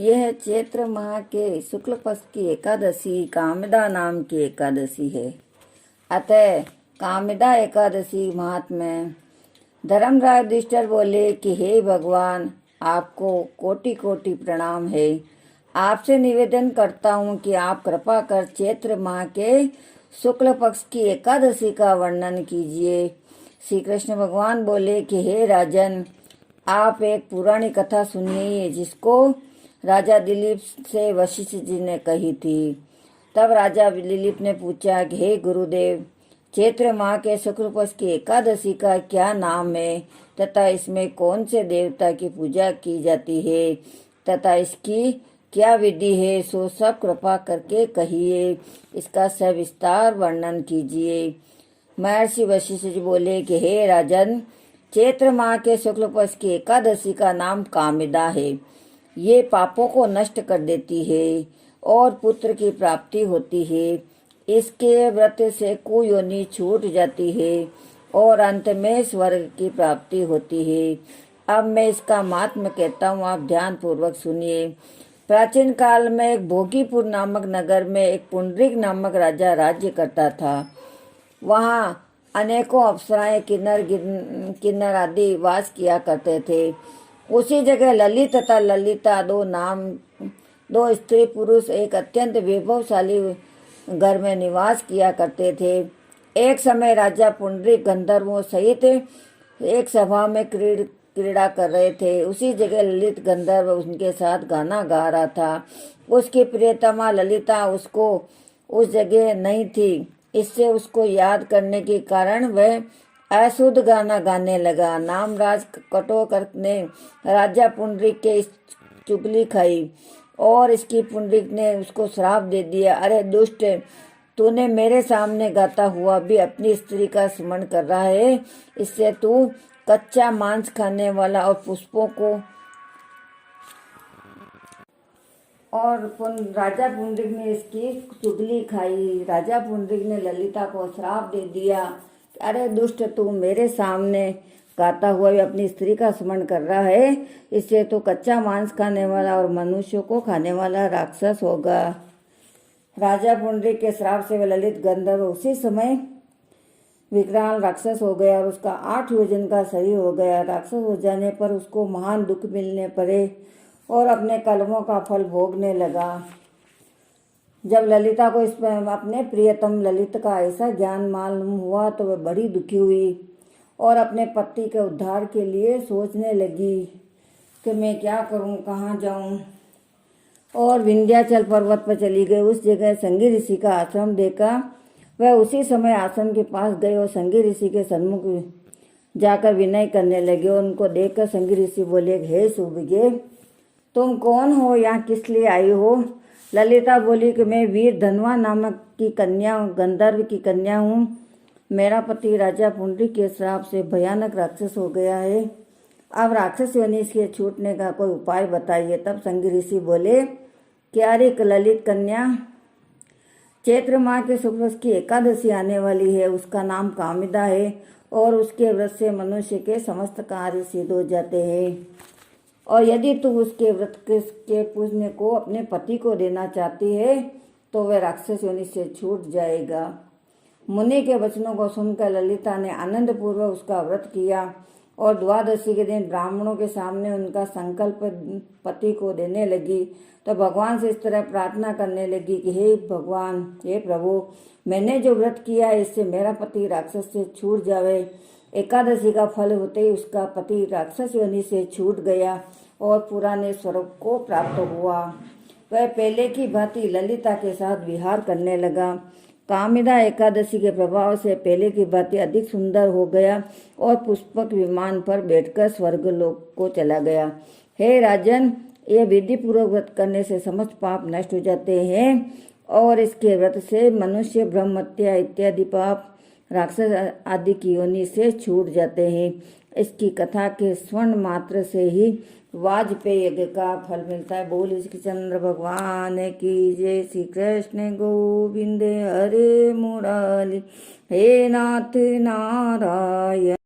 यह चैत्र माह के शुक्ल पक्ष की एकादशी कामिदा नाम की एकादशी है। अतः कामिदा एकादशी महात्म्य। धर्मराज युधिष्ठिर बोले कि हे भगवान, आपको कोटि कोटि प्रणाम है। आपसे निवेदन करता हूँ कि आप कृपा कर चैत्र माह के शुक्ल पक्ष की एकादशी का वर्णन कीजिए। श्री कृष्ण भगवान बोले कि हे राजन, आप एक पुरानी कथा सुनिए जिसको राजा दिलीप से वशिष्ठ जी ने कही थी। तब राजा दिलीप ने पूछा कि हे गुरुदेव, चैत्र माह के शुक्ल पक्ष की एकादशी का क्या नाम है तथा इसमें कौन से देवता की पूजा की जाती है तथा इसकी क्या विधि है, सो सब कृपा करके कहिए। इसका सविस्तार वर्णन कीजिए। महर्षि वशिष्ठ जी बोले कि हे राजन, चैत्र माह के शुक्ल पक्ष की एकादशी का नाम कामिदा है। ये पापों को नष्ट कर देती है और पुत्र की प्राप्ति होती है। इसके व्रत से कुयोनि छूट जाती है और अंत में स्वर्ग की प्राप्ति होती है। अब मैं इसका महात्म्य कहता हूँ, आप ध्यान पूर्वक सुनिए। प्राचीन काल में एक भोगीपुर नामक नगर में एक पुंडरीक नामक राजा राज्य करता था। वहाँ अनेकों अप्सराएं, किन्नर आदि वास किया करते थे। उसी जगह ललित तथा ललिता दो स्त्री पुरुष एक अत्यंत वैभवशाली घर में निवास किया करते थे। एक समय राजा पुंडरीक गंधर्वों सहित एक सभा में क्रीड़ा कर रहे थे। उसी जगह ललित गंधर्व उनके साथ गाना गा रहा था। उसकी प्रियतमा ललिता उसको उस जगह नहीं थी, इससे उसको याद करने के कारण वह अशुद्ध गाना गाने लगा। नामराज कटोकर ने राजा पुंडरीक के इस चुगली खाई और इसकी पुंडरीक ने उसको श्राप दे दिया। अरे दुष्ट, तूने मेरे सामने गाता हुआ भी अपनी स्त्री का स्मरण कर रहा है। इससे तू कच्चा मांस खाने वाला और पुष्पों को राजा पुंडरीक ने इसकी चुगली खाई। राजा पुंडरीक ने ललिता को श्राप दे दिया। अरे दुष्ट, तू मेरे सामने गाता हुआ भी अपनी स्त्री का स्मरण कर रहा है। इससे तो कच्चा मांस खाने वाला और मनुष्यों को खाने वाला राक्षस होगा। राजा पुंडरीक के श्राप से वह ललित गंधर्व उसी समय विकराल राक्षस हो गया और उसका 8 योजन का शरीर हो गया। राक्षस हो जाने पर उसको महान दुख मिलने पड़े और अपने कर्मों का फल भोगने लगा। जब ललिता को इस अपने प्रियतम ललित का ऐसा ज्ञान मालूम हुआ तो वह बड़ी दुखी हुई और अपने पति के उद्धार के लिए सोचने लगी कि मैं क्या करूं, कहाँ जाऊं, और विंध्याचल पर्वत पर चली गई। उस जगह संगी ऋषि का आश्रम देखा। वह उसी समय आश्रम के पास गए और संगी ऋषि के सन्मुख जाकर विनय करने लगे। उनको देखकर संगी ऋषि बोले, हे सुभगे, तुम कौन हो, यहाँ किस लिए आई हो? ललिता बोली कि मैं वीर धनवा नामक की कन्या, गंधर्व की कन्या हूँ। मेरा पति राजा पुंडरीक के श्राप से भयानक राक्षस हो गया है। अब राक्षस योनि से छूटने का कोई उपाय बताइए। तब संगी ऋषि बोले कि अरे ललित कन्या, चैत्र माह के शुक्ल पक्ष की एकादशी आने वाली है। उसका नाम कामिदा है और उसके व्रत से मनुष्य के समस्त कार्य सिद्ध हो जाते हैं। और यदि तू उसके व्रत के पुण्य को अपने पति को देना चाहती है तो वह राक्षस योनि से छूट जाएगा। मुनि के वचनों को सुनकर ललिता ने आनंद पूर्वक उसका व्रत किया और द्वादशी के दिन ब्राह्मणों के सामने उनका संकल्प पति को देने लगी। तो भगवान से इस तरह प्रार्थना करने लगी कि हे भगवान, हे प्रभु, मैंने जो व्रत किया है इससे मेरा पति राक्षस से छूट जावे। एकादशी का फल होते ही उसका पति राक्षस योनि से छूट गया और पुराने स्वर्ग को प्राप्त हुआ। वह पहले की भांति ललिता के साथ विहार करने लगा। कामिदा एकादशी के प्रभाव से पहले की भांति अधिक सुंदर हो गया और पुष्पक विमान पर बैठकर स्वर्गलोक को चला गया। हे राजन, यह विधि पूर्वक व्रत करने से समस्त पाप नष्ट हो जाते हैं और इसके व्रत से मनुष्य, ब्रह्म हत्या इत्यादि पाप, राक्षस आदि की योनि से छूट जाते हैं। इसकी कथा के स्वर्ण मात्र से ही वाजपेयी यज्ञ का फल मिलता है। बोल श्री चंद्र भगवान की जय। श्री कृष्ण गोविंद हरे मुरारी, हे नाथ नारायण।